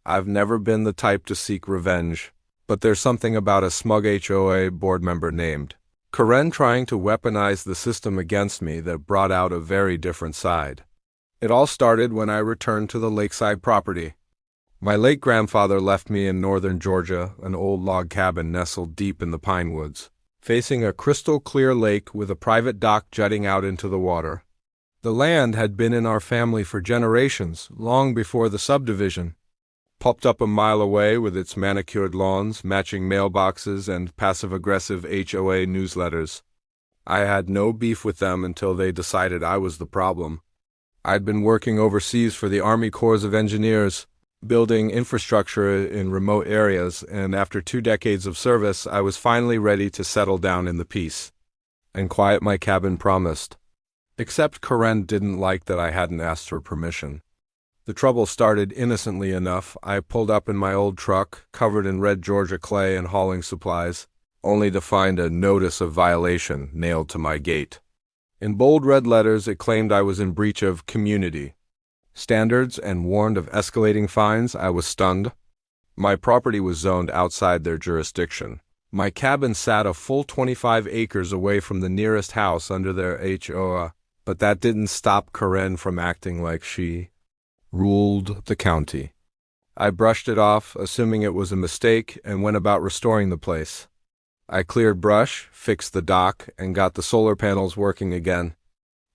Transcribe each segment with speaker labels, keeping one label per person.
Speaker 1: I've never been the type to seek revenge, but there's something about a smug HOA board member named Karen trying to weaponize the system against me that brought out a very different side. It all started when I returned to the lakeside property. My late grandfather left me in northern Georgia, an old log cabin nestled deep in the pine woods, facing a crystal-clear lake with a private dock jutting out into the water. The land had been in our family for generations, long before the subdivision. Popped up a mile away with its manicured lawns, matching mailboxes, and passive-aggressive HOA newsletters. I had no beef with them until they decided I was the problem. I'd been working overseas for the Army Corps of Engineers, building infrastructure in remote areas, and after 2 decades of service, I was finally ready to settle down in the peace and quiet my cabin promised. Except Karen didn't like that I hadn't asked her permission. The trouble started innocently enough. I pulled up in my old truck, covered in red Georgia clay and hauling supplies, only to find a notice of violation nailed to my gate. In bold red letters, it claimed I was in breach of community standards and warned of escalating fines. I was stunned. My property was zoned outside their jurisdiction. My cabin sat a full 25 acres away from the nearest house under their HOA, but that didn't stop Karen from acting like she ruled the county. I brushed it off, assuming it was a mistake, and went about restoring the place. I cleared brush, fixed the dock, and got the solar panels working again.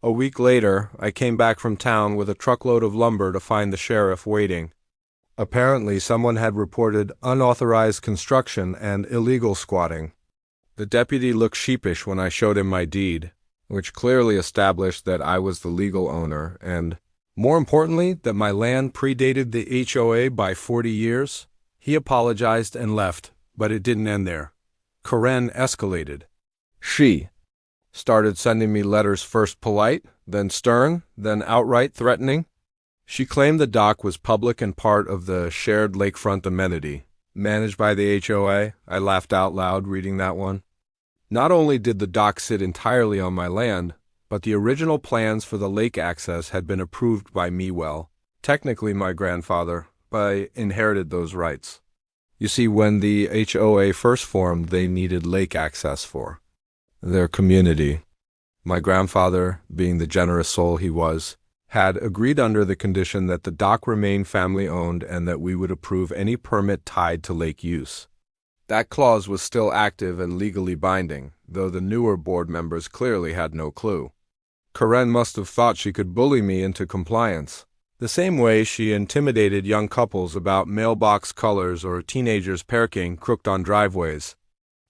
Speaker 1: A week later, I came back from town with a truckload of lumber to find the sheriff waiting. Apparently, someone had reported unauthorized construction and illegal squatting. The deputy looked sheepish when I showed him my deed, which clearly established that I was the legal owner and, more importantly, that my land predated the HOA by 40 years. He apologized and left, but it didn't end there. Karen escalated. She started sending me letters, first polite, then stern, then outright threatening. She claimed the dock was public and part of the shared lakefront amenity, managed by the HOA. I laughed out loud reading that one. Not only did the dock sit entirely on my land, but the original plans for the lake access had been approved by me. Well, technically my grandfather, but I inherited those rights. You see, when the HOA first formed, they needed lake access for their community. My grandfather, being the generous soul he was, had agreed under the condition that the dock remain family-owned and that we would approve any permit tied to lake use. That clause was still active and legally binding, though the newer board members clearly had no clue. Karen must have thought she could bully me into compliance, the same way she intimidated young couples about mailbox colors or teenagers parking crooked on driveways.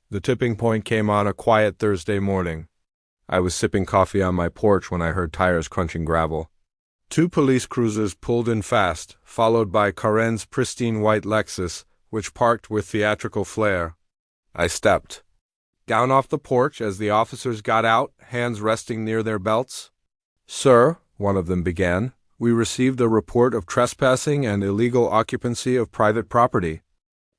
Speaker 1: The tipping point came on a quiet Thursday morning. I was sipping coffee on my porch when I heard tires crunching gravel. 2 police cruisers pulled in fast, followed by Karen's pristine white Lexus, which parked with theatrical flair. I stepped down off the porch as the officers got out, hands resting near their belts. "Sir," one of them began, "we received a report of trespassing and illegal occupancy of private property."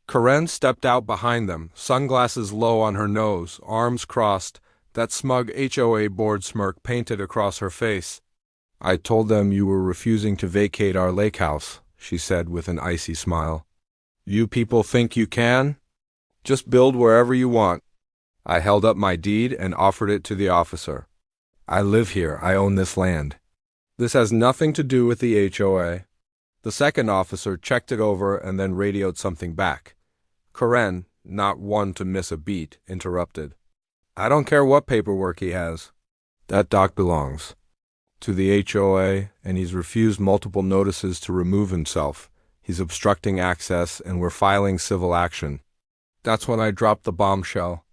Speaker 1: Karen stepped out behind them, sunglasses low on her nose, arms crossed, that smug HOA board smirk painted across her face. "I told them you were refusing to vacate our lake house," she said with an icy smile. "You people think you can? Just build wherever you want." I held up my deed and offered it to the officer. "I live here. I own this land. This has nothing to do with the HOA." The second officer checked it over and then radioed something back. Karen, not one to miss a beat, interrupted. "I don't care what paperwork he has. That dock belongs to the HOA, and he's refused multiple notices to remove himself. He's obstructing access, and we're filing civil action." That's when I dropped the bombshell.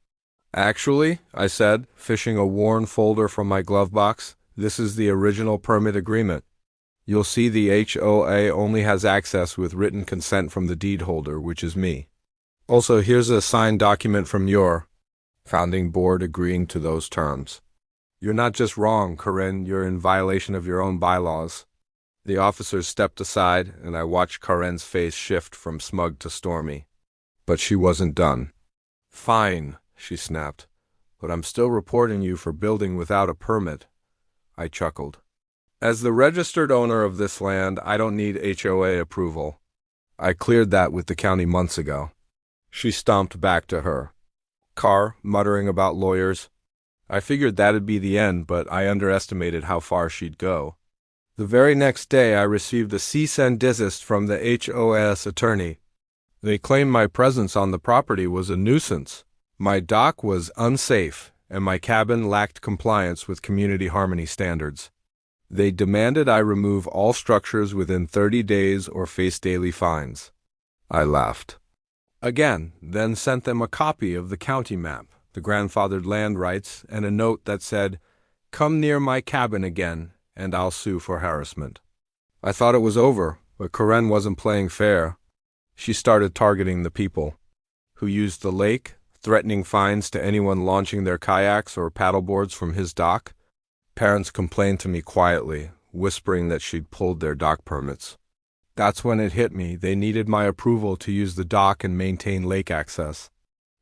Speaker 1: "Actually," I said, fishing a worn folder from my glove box, "this is the original permit agreement. You'll see the HOA only has access with written consent from the deed holder, which is me. Also, here's a signed document from your founding board agreeing to those terms. You're not just wrong, Karen, you're in violation of your own bylaws." The officers stepped aside, and I watched Karen's face shift from smug to stormy. But she wasn't done. "Fine," she snapped, "but I'm still reporting you for building without a permit." I chuckled. "As the registered owner of this land, I don't need HOA approval. I cleared that with the county months ago. She stomped back to her car, muttering about lawyers. I figured that'd be the end, but I underestimated how far she'd go. The very next day, I received a cease and desist from the HOA's attorney. They claimed my presence on the property was a nuisance. My dock was unsafe, and my cabin lacked compliance with community harmony standards. They demanded I remove all structures within 30 days or face daily fines. I laughed. Again, then sent them a copy of the county map, the grandfathered land rights, and a note that said, "Come near my cabin again, and I'll sue for harassment." I thought it was over, but Karen wasn't playing fair. She started targeting the people who used the lake, threatening fines to anyone launching their kayaks or paddleboards from his dock. Parents complained to me quietly, whispering that she'd pulled their dock permits. That's when it hit me. They needed my approval to use the dock and maintain lake access.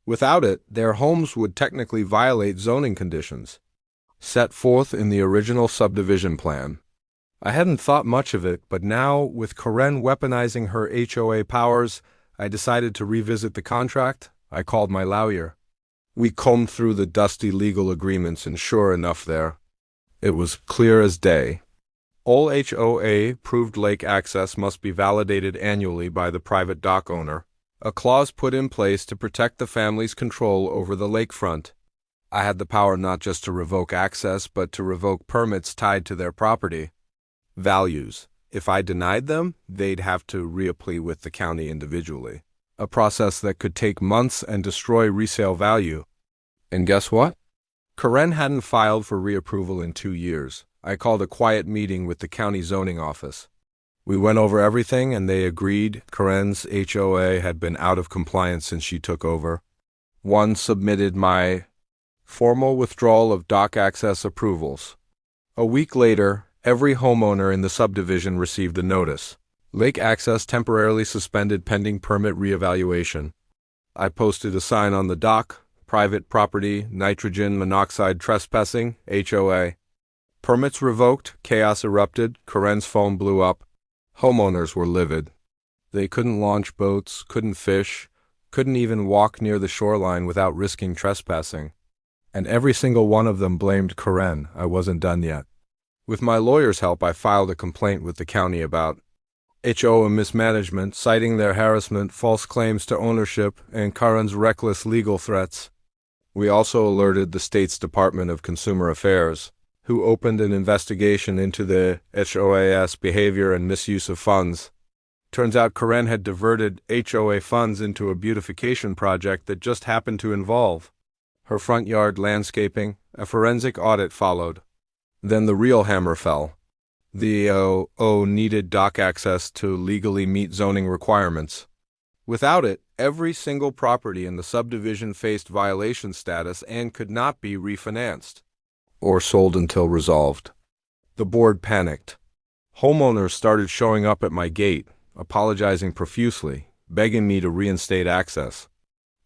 Speaker 1: Without it, their homes would technically violate zoning conditions set forth in the original subdivision plan. I hadn't thought much of it, but now, with Karen weaponizing her HOA powers, I decided to revisit the contract. I called my lawyer. We combed through the dusty legal agreements, and sure enough it was clear as day. All HOA-approved lake access must be validated annually by the private dock owner, a clause put in place to protect the family's control over the lakefront. I had the power not just to revoke access, but to revoke permits tied to their property values. If I denied them, they'd have to reapply with the county individually, a process that could take months and destroy resale value. And guess what? Karen hadn't filed for reapproval in 2 years. I called a quiet meeting with the county zoning office. We went over everything, and they agreed Karen's HOA had been out of compliance since she took over. One submitted my formal withdrawal of dock access approvals. A week later, every homeowner in the subdivision received a notice. Lake access temporarily suspended pending permit reevaluation. I posted a sign on the dock, "Private property, nitrogen monoxide trespassing, HOA." Permits revoked, chaos erupted, Karen's phone blew up. Homeowners were livid. They couldn't launch boats, couldn't fish, couldn't even walk near the shoreline without risking trespassing. And every single one of them blamed Karen. I wasn't done yet. With my lawyer's help, I filed a complaint with the county about HOA mismanagement, citing their harassment, false claims to ownership, and Karen's reckless legal threats. We also alerted the state's Department of Consumer Affairs, who opened an investigation into the HOA's behavior and misuse of funds. Turns out Karen had diverted HOA funds into a beautification project that just happened to involve her front yard landscaping. A forensic audit followed. Then the real hammer fell. The HOA needed dock access to legally meet zoning requirements. Without it, every single property in the subdivision faced violation status and could not be refinanced or sold until resolved. The board panicked. Homeowners started showing up at my gate, apologizing profusely, begging me to reinstate access.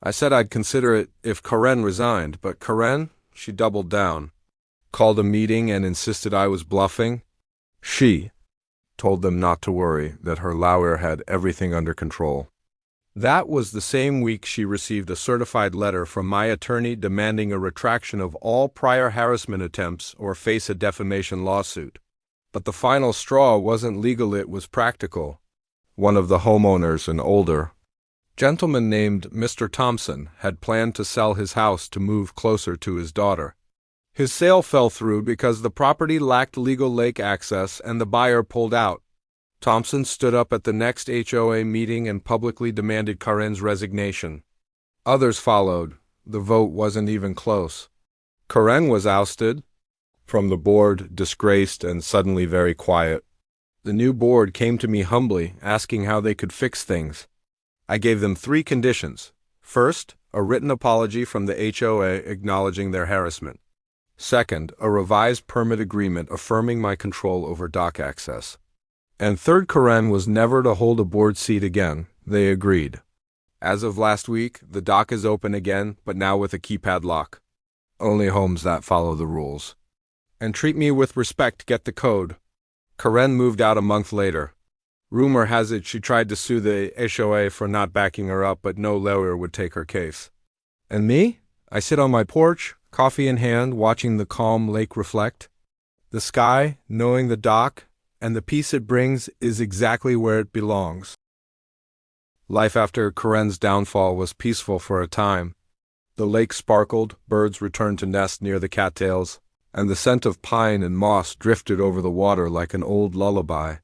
Speaker 1: I said I'd consider it if Karen resigned, but Karen, she doubled down, called a meeting and insisted I was bluffing. She told them not to worry, that her lawyer had everything under control. That was the same week she received a certified letter from my attorney demanding a retraction of all prior harassment attempts or face a defamation lawsuit. But the final straw wasn't legal, it was practical. One of the homeowners, an older gentleman named Mr. Thompson, had planned to sell his house to move closer to his daughter. His sale fell through because the property lacked legal lake access and the buyer pulled out. Thompson stood up at the next HOA meeting and publicly demanded Karen's resignation. Others followed. The vote wasn't even close. Karen was ousted from the board, disgraced, and suddenly very quiet. The new board came to me humbly, asking how they could fix things. I gave them 3 conditions. First, a written apology from the HOA acknowledging their harassment. Second, a revised permit agreement affirming my control over dock access. And third, Karen was never to hold a board seat again. They agreed. As of last week, the dock is open again, but now with a keypad lock. Only homes that follow the rules and treat me with respect get the code. Karen moved out a month later. Rumor has it she tried to sue the HOA for not backing her up, but no lawyer would take her case. And me? I sit on my porch, coffee in hand, watching the calm lake reflect. The sky, knowing the dock, and the peace it brings is exactly where it belongs. Life after Karen's downfall was peaceful for a time. The lake sparkled, birds returned to nest near the cattails, and the scent of pine and moss drifted over the water like an old lullaby.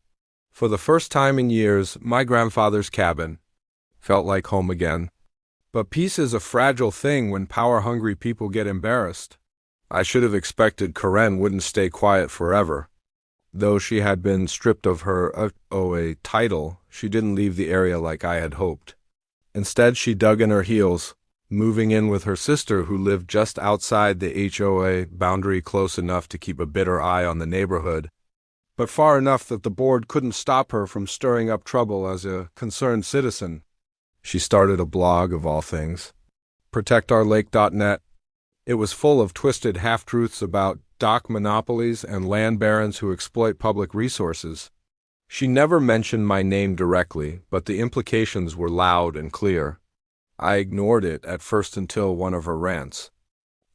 Speaker 1: For the first time in years, my grandfather's cabin felt like home again. But peace is a fragile thing when power-hungry people get embarrassed. I should have expected Karen wouldn't stay quiet forever. Though she had been stripped of her HOA title, she didn't leave the area like I had hoped. Instead, she dug in her heels, moving in with her sister who lived just outside the HOA boundary, close enough to keep a bitter eye on the neighborhood, but far enough that the board couldn't stop her from stirring up trouble as a concerned citizen. She started a blog, of all things, protectourlake.net. It was full of twisted half-truths about dock monopolies and land barons who exploit public resources. She never mentioned my name directly, but the implications were loud and clear. I ignored it at first until one of her rants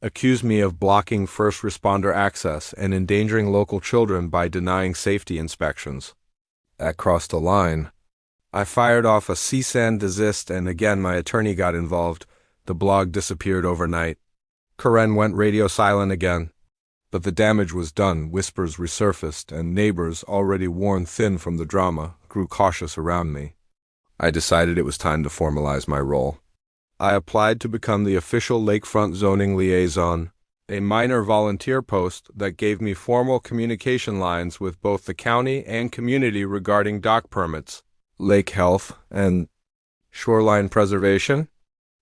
Speaker 1: accused me of blocking first responder access and endangering local children by denying safety inspections. That crossed a line. I fired off a cease and desist, and again my attorney got involved. The blog disappeared overnight. Karen went radio silent again. But the damage was done. Whispers resurfaced, and neighbors, already worn thin from the drama, grew cautious around me. I decided it was time to formalize my role. I applied to become the official lakefront zoning liaison, a minor volunteer post that gave me formal communication lines with both the county and community regarding dock permits, lake health, and shoreline preservation.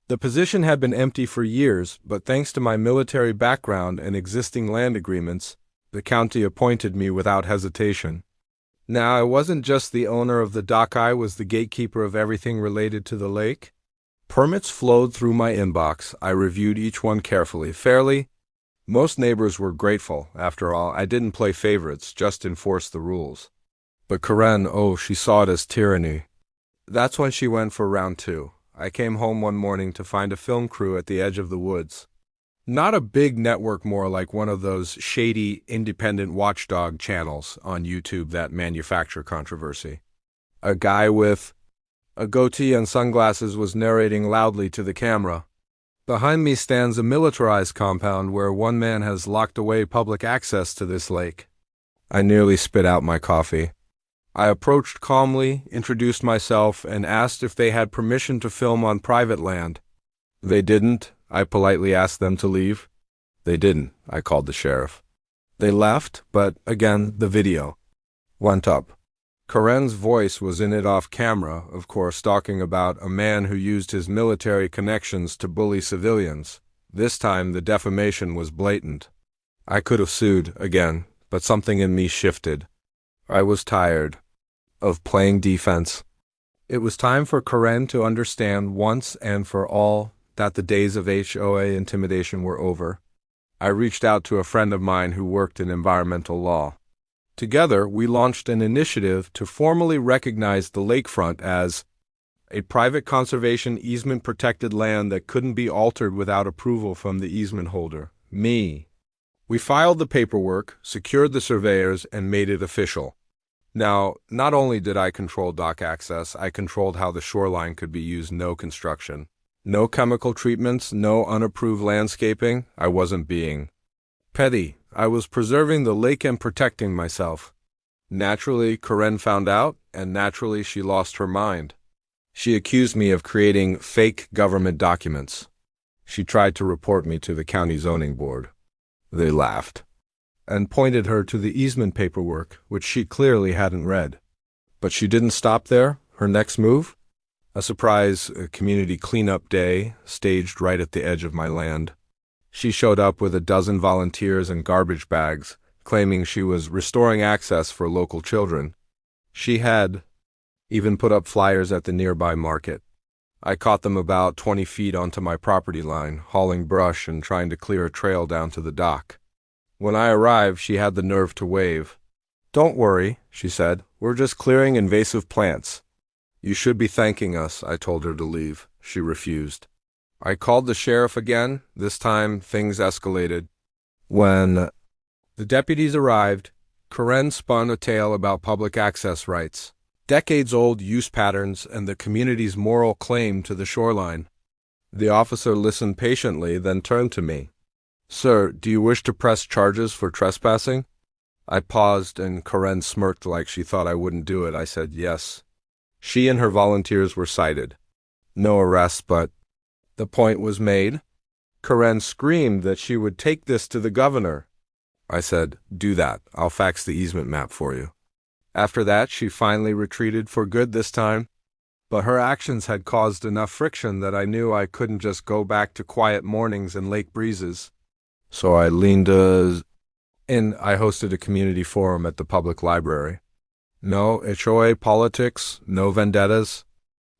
Speaker 1: The position had been empty for years, but thanks to my military background and existing land agreements, the county appointed me without hesitation. Now, I wasn't just the owner of the dock, I was the gatekeeper of everything related to the lake. Permits flowed through my inbox. I reviewed each one carefully, fairly. Most neighbors were grateful. After all, I didn't play favorites, just enforce the rules. But Karen, she saw it as tyranny. That's when she went for round 2. I came home one morning to find a film crew at the edge of the woods. Not a big network, more like one of those shady, independent watchdog channels on YouTube that manufacture controversy. A guy with a goatee and sunglasses was narrating loudly to the camera. Behind me stands a militarized compound where one man has locked away public access to this lake. I nearly spit out my coffee. I approached calmly, introduced myself, and asked if they had permission to film on private land. They didn't. I politely asked them to leave. They didn't. I called the sheriff. They left, but again, the video went up. Karen's voice was in it off camera, of course, talking about a man who used his military connections to bully civilians. This time, the defamation was blatant. I could have sued again, but something in me shifted. I was tired of playing defense. It was time for Karen to understand once and for all that the days of HOA intimidation were over. I reached out to a friend of mine who worked in environmental law. Together, we launched an initiative to formally recognize the lakefront as a private conservation easement-protected land that couldn't be altered without approval from the easement holder, me. We filed the paperwork, secured the surveyors, and made it official. Now, not only did I control dock access, I controlled how the shoreline could be used. No construction, no chemical treatments, no unapproved landscaping. I wasn't being petty. I was preserving the lake and protecting myself. Naturally, Karen found out, and naturally she lost her mind. She accused me of creating fake government documents. She tried to report me to the county zoning board. They laughed and pointed her to the easement paperwork, which she clearly hadn't read. But she didn't stop there. Her next move? A surprise community cleanup day staged right at the edge of my land. She showed up with a dozen volunteers and garbage bags, claiming she was restoring access for local children. She had even put up flyers at the nearby market. I caught them about 20 feet onto my property line, hauling brush and trying to clear a trail down to the dock. When I arrived, she had the nerve to wave. Don't worry, she said. We're just clearing invasive plants. You should be thanking us, I told her to leave. She refused. I called the sheriff again. This time, things escalated. When the deputies arrived, Karen spun a tale about public access rights, decades-old use patterns, and the community's moral claim to the shoreline. The officer listened patiently, then turned to me. Sir, do you wish to press charges for trespassing? I paused, and Karen smirked like she thought I wouldn't do it. I said yes. She and her volunteers were cited. No arrests, but the point was made. Karen screamed that she would take this to the governor. I said, do that. I'll fax the easement map for you. After that, she finally retreated for good this time, but her actions had caused enough friction that I knew I couldn't just go back to quiet mornings and lake breezes. So I leaned in. I hosted a community forum at the public library. No HOA politics, no vendettas,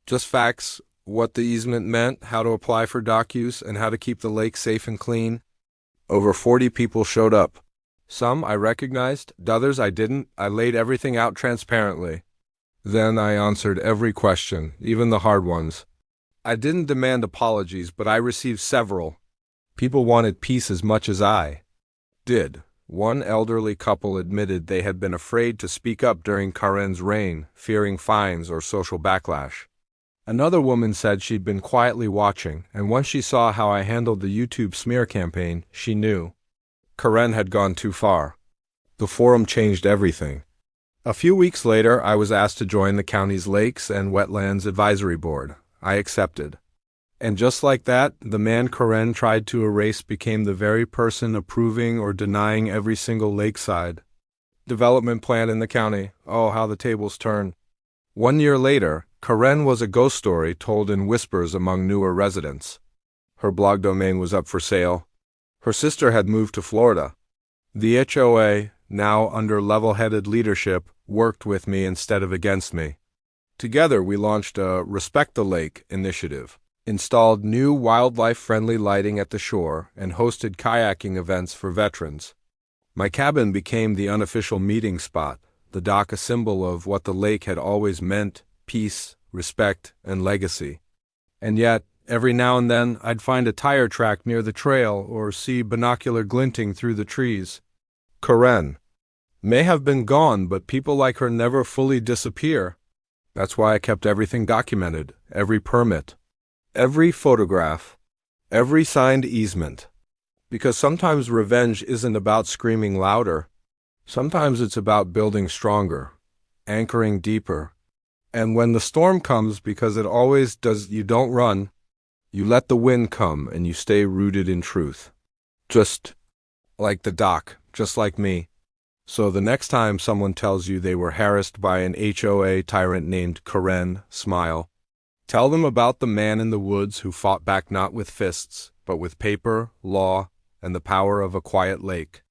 Speaker 1: just facts, what the easement meant, how to apply for dock use, and how to keep the lake safe and clean. Over 40 people showed up. Some I recognized, others I didn't. I laid everything out transparently. Then I answered every question, even the hard ones. I didn't demand apologies, but I received several. People wanted peace as much as I did. One elderly couple admitted they had been afraid to speak up during Karen's reign, fearing fines or social backlash. Another woman said she'd been quietly watching, and once she saw how I handled the YouTube smear campaign, she knew Karen had gone too far. The forum changed everything. A few weeks later, I was asked to join the county's Lakes and Wetlands Advisory Board. I accepted. And just like that, the man Karen tried to erase became the very person approving or denying every single lakeside development plan in the county. Oh, how the tables turn. 1 year later, Karen was a ghost story told in whispers among newer residents. Her blog domain was up for sale. Her sister had moved to Florida. The HOA, now under level-headed leadership, worked with me instead of against me. Together, we launched a Respect the Lake initiative, installed new wildlife-friendly lighting at the shore, and hosted kayaking events for veterans. My cabin became the unofficial meeting spot, the dock a symbol of what the lake had always meant: peace, respect, and legacy. And yet, every now and then, I'd find a tire track near the trail or see binocular glinting through the trees. Karen may have been gone, but people like her never fully disappear. That's why I kept everything documented, every permit, every photograph, every signed easement. Because sometimes revenge isn't about screaming louder. Sometimes it's about building stronger, anchoring deeper. And when the storm comes, because it always does, you don't run. You let the wind come and you stay rooted in truth. Just like the dock, just like me. So the next time someone tells you they were harassed by an HOA tyrant named Karen, smile. Tell them about the man in the woods who fought back not with fists, but with paper, law, and the power of a quiet lake.